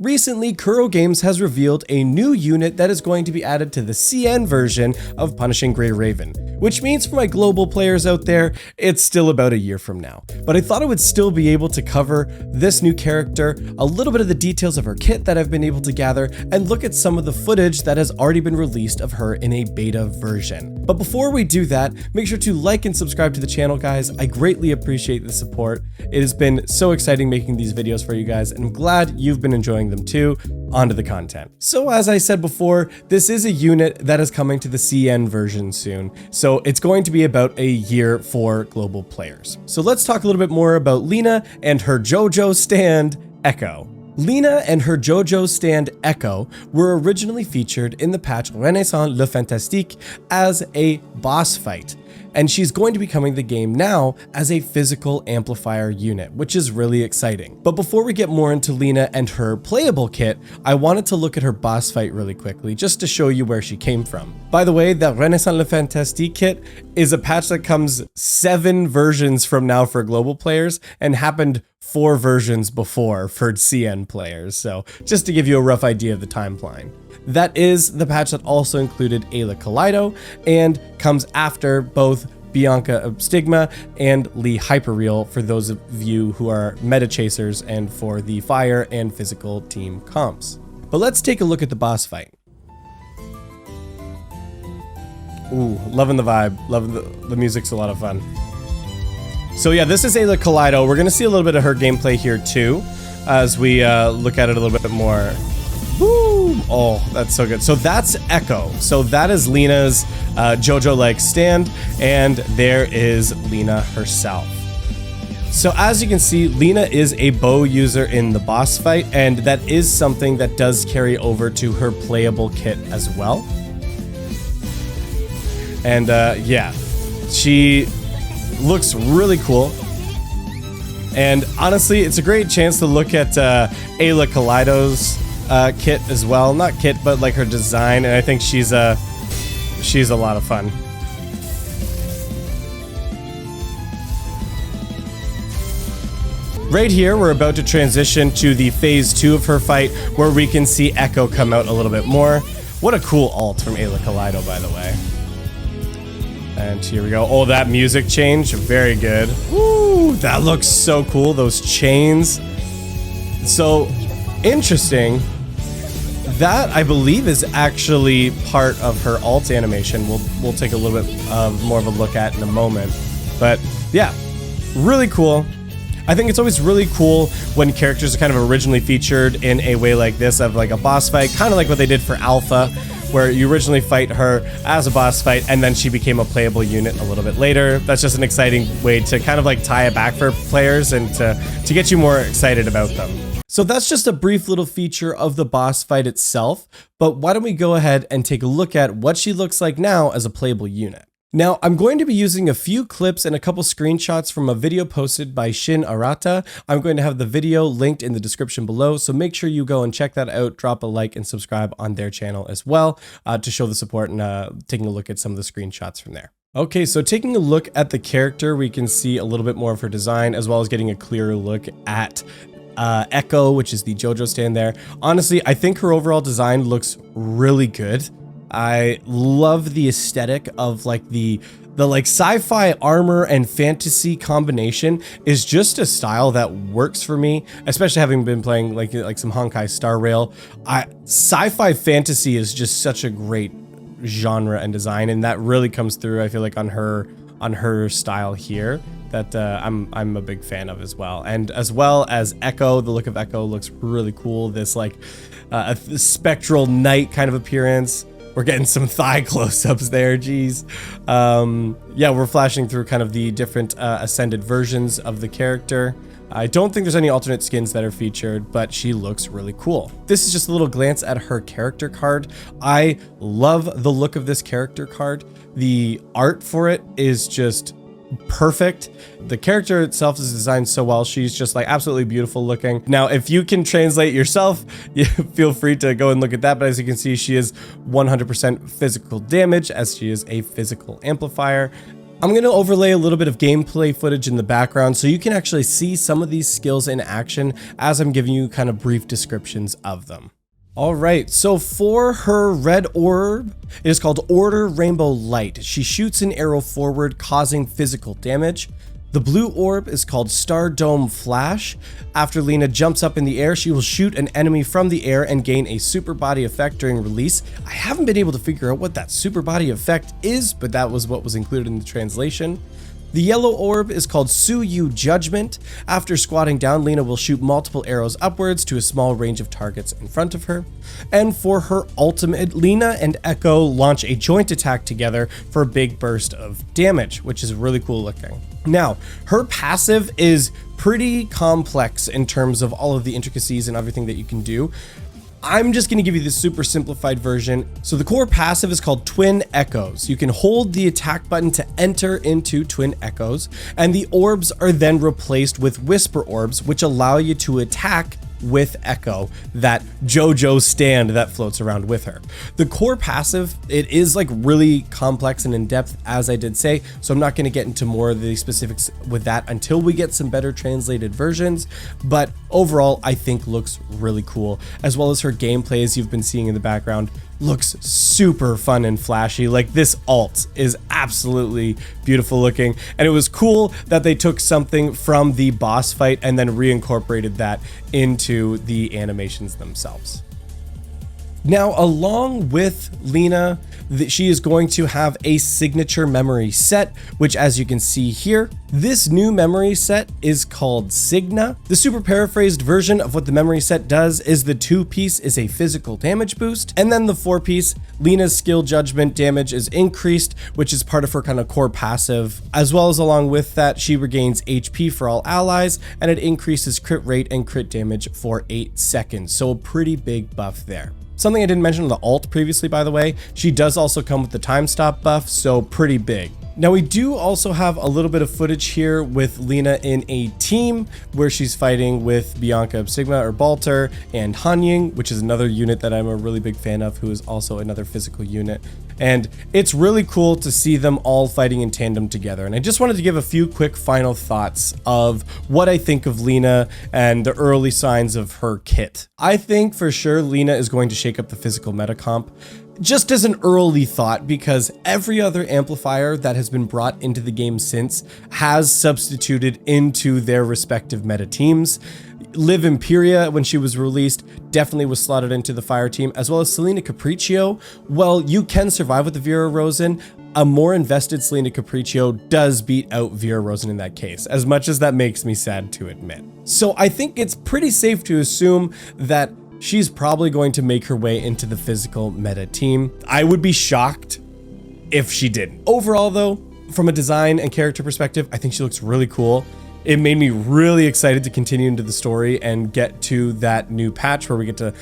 Recently, Kuro Games has revealed a new unit that is going to be added to the CN version of Punishing Gray Raven, which means for my global players out there, it's still about a year from now. But I thought I would still be able to cover this new character, a little bit of the details of her kit that I've been able to gather, and look at some of the footage that has already been released of her in a beta version. But before we do that, make sure to like and subscribe to the channel, guys. I greatly appreciate the support. It has been so exciting making these videos for you guys, and I'm glad you've been enjoying them too. On to the content. So as I said before, this is a unit that is coming to the CN version soon, so it's going to be about a year for global players. So let's talk a little bit more about Lina and her JoJo stand, Echo. Lina and her JoJo stand Echo were originally featured in the patch Renaissance Le Fantastique as a boss fight, and she's going to be coming to the game now as a physical amplifier unit, which is really exciting. But before we get more into Lina and her playable kit, I wanted to look at her boss fight really quickly, just to show you where she came from. By the way, the Renaissance Le Fantastique kit is a patch that comes 7 versions from now for global players, and happened 4 versions before for CN players, so just to give you a rough idea of the timeline. That is the patch that also included Ayla Kaleido and comes after both Bianca Stigma and Lee Hyperreal for those of you who are meta chasers and for the fire and physical team comps. But let's take a look at the boss fight. Ooh, loving the vibe, loving the music's a lot of fun. So yeah, this is Ayla Kaleido. We're gonna see a little bit of her gameplay here too, as we look at it a little bit more. Boom! Oh, that's so good. So that's Echo. So that is Lina's JoJo-like stand, and there is Lina herself. So as you can see, Lina is a bow user in the boss fight, and that is something that does carry over to her playable kit as well. And yeah, she looks really cool. And honestly, it's a great chance to look at Ayla Kaleido's kit as well. Not kit, but like her design, and I think she's a lot of fun. Right here, we're about to transition to the phase 2 of her fight, where we can see Echo come out a little bit more. What a cool ult from Ayla Kaleido, by the way. And here we go. Oh, that music change, very good. Woo, that looks so cool, those chains. So interesting. That, I believe, is actually part of her ult animation. We'll take a little bit more of a look at in a moment. But yeah, really cool. I think it's always really cool when characters are kind of originally featured in a way like this, of like a boss fight, kind of like what they did for Alpha, where you originally fight her as a boss fight and then she became a playable unit a little bit later. That's just an exciting way to kind of like tie it back for players and to get you more excited about them. So that's just a brief little feature of the boss fight itself, but why don't we go ahead and take a look at what she looks like now as a playable unit. Now, I'm going to be using a few clips and a couple screenshots from a video posted by Shin Arata. I'm going to have the video linked in the description below, so make sure you go and check that out, drop a like and subscribe on their channel as well to show the support and taking a look at some of the screenshots from there. Okay, so taking a look at the character, we can see a little bit more of her design, as well as getting a clearer look at Echo, which is the JoJo stand there. Honestly, I think her overall design looks really good. I love the aesthetic of like the like sci-fi armor and fantasy combination is just a style that works for me, especially having been playing like some Honkai Star Rail. Sci-fi fantasy is just such a great genre and design, and that really comes through, I feel like, on her style here, that I'm a big fan of as well. And as well as Echo, the look of Echo looks really cool. This like a spectral knight kind of appearance. We're getting some thigh close-ups there, geez. Yeah, we're flashing through kind of the different ascended versions of the character. I don't think there's any alternate skins that are featured, but she looks really cool. This is just a little glance at her character card. I love the look of this character card. The art for it is just perfect. The character itself is designed so well. She's just like absolutely beautiful looking. Now, if you can translate yourself, you feel free to go and look at that. But as you can see, she is 100% physical damage, as she is a physical amplifier. I'm going to overlay a little bit of gameplay footage in the background so you can actually see some of these skills in action as I'm giving you kind of brief descriptions of them. All right, so for her red orb, it is called Order Rainbow Light. She shoots an arrow forward, causing physical damage. The blue orb is called Star Dome Flash. After Lina jumps up in the air, she will shoot an enemy from the air and gain a super body effect during release. I haven't been able to figure out what that super body effect is, but that was what was included in the translation. The yellow orb is called Suyu Judgment. After squatting down, Lina will shoot multiple arrows upwards to a small range of targets in front of her. And for her ultimate, Lina and Echo launch a joint attack together for a big burst of damage, which is really cool looking. Now, her passive is pretty complex in terms of all of the intricacies and everything that you can do. I'm just going to give you the super simplified version. So the core passive is called Twin Echoes. You can hold the attack button to enter into Twin Echoes, and the orbs are then replaced with Whisper Orbs, which allow you to attack with Echo, that JoJo stand that floats around with her. The core passive, it is like really complex and in-depth, as I did say, so I'm not going to get into more of the specifics with that until we get some better translated versions, but overall I think looks really cool, as well as her gameplay, as you've been seeing in the background, looks super fun and flashy. Like, this alt is absolutely beautiful looking, and it was cool that they took something from the boss fight and then reincorporated that into the animations themselves. Now, along with Lina, she is going to have a signature memory set, which, as you can see here, this new memory set is called Signa. The super paraphrased version of what the memory set does is the 2-piece is a physical damage boost, and then the 4-piece, Lina's skill judgment damage is increased, which is part of her kind of core passive, as well as along with that, she regains HP for all allies, and it increases crit rate and crit damage for 8 seconds. So a pretty big buff there. Something I didn't mention on the alt previously, by the way, she does also come with the time stop buff, so pretty big. Now, we do also have a little bit of footage here with Lina in a team where she's fighting with Bianca of Sigma or Balter and Hanying, which is another unit that I'm a really big fan of, who is also another physical unit. And it's really cool to see them all fighting in tandem together. And I just wanted to give a few quick final thoughts of what I think of Lina and the early signs of her kit. I think for sure Lina is going to shake up the physical meta comp. Just as an early thought, because every other amplifier that has been brought into the game since has substituted into their respective meta teams. Liv Imperia, when she was released, definitely was slotted into the fire team, as well as Selena Capriccio. Well, you can survive with the Vera Rosen. A more invested Selena Capriccio does beat out Vera Rosen in that case, as much as that makes me sad to admit. So I think it's pretty safe to assume that she's probably going to make her way into the physical meta team. I would be shocked if she didn't. Overall though, from a design and character perspective, I think she looks really cool. It made me really excited to continue into the story and get to that new patch where we get to,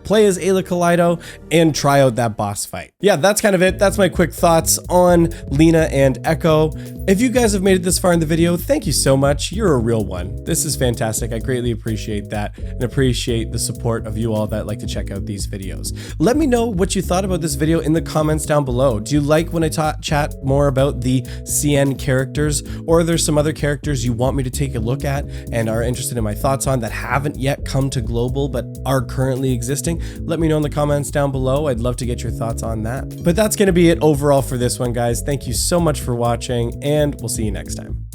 play as Ayla Kaleido and try out that boss fight. Yeah, that's kind of it. That's my quick thoughts on Lina and Echo. If you guys have made it this far in the video, thank you so much. You're a real one. This is fantastic. I greatly appreciate that and appreciate the support of you all that like to check out these videos. Let me know what you thought about this video in the comments down below. Do you like when I chat more about the CN characters, or are there some other characters you want me to take a look at and are interested in my thoughts on that haven't yet come to global but are currently existing? Let me know in the comments down below. I'd love to get your thoughts on that. But that's going to be it overall for this one, guys. Thank you so much for watching, and we'll see you next time.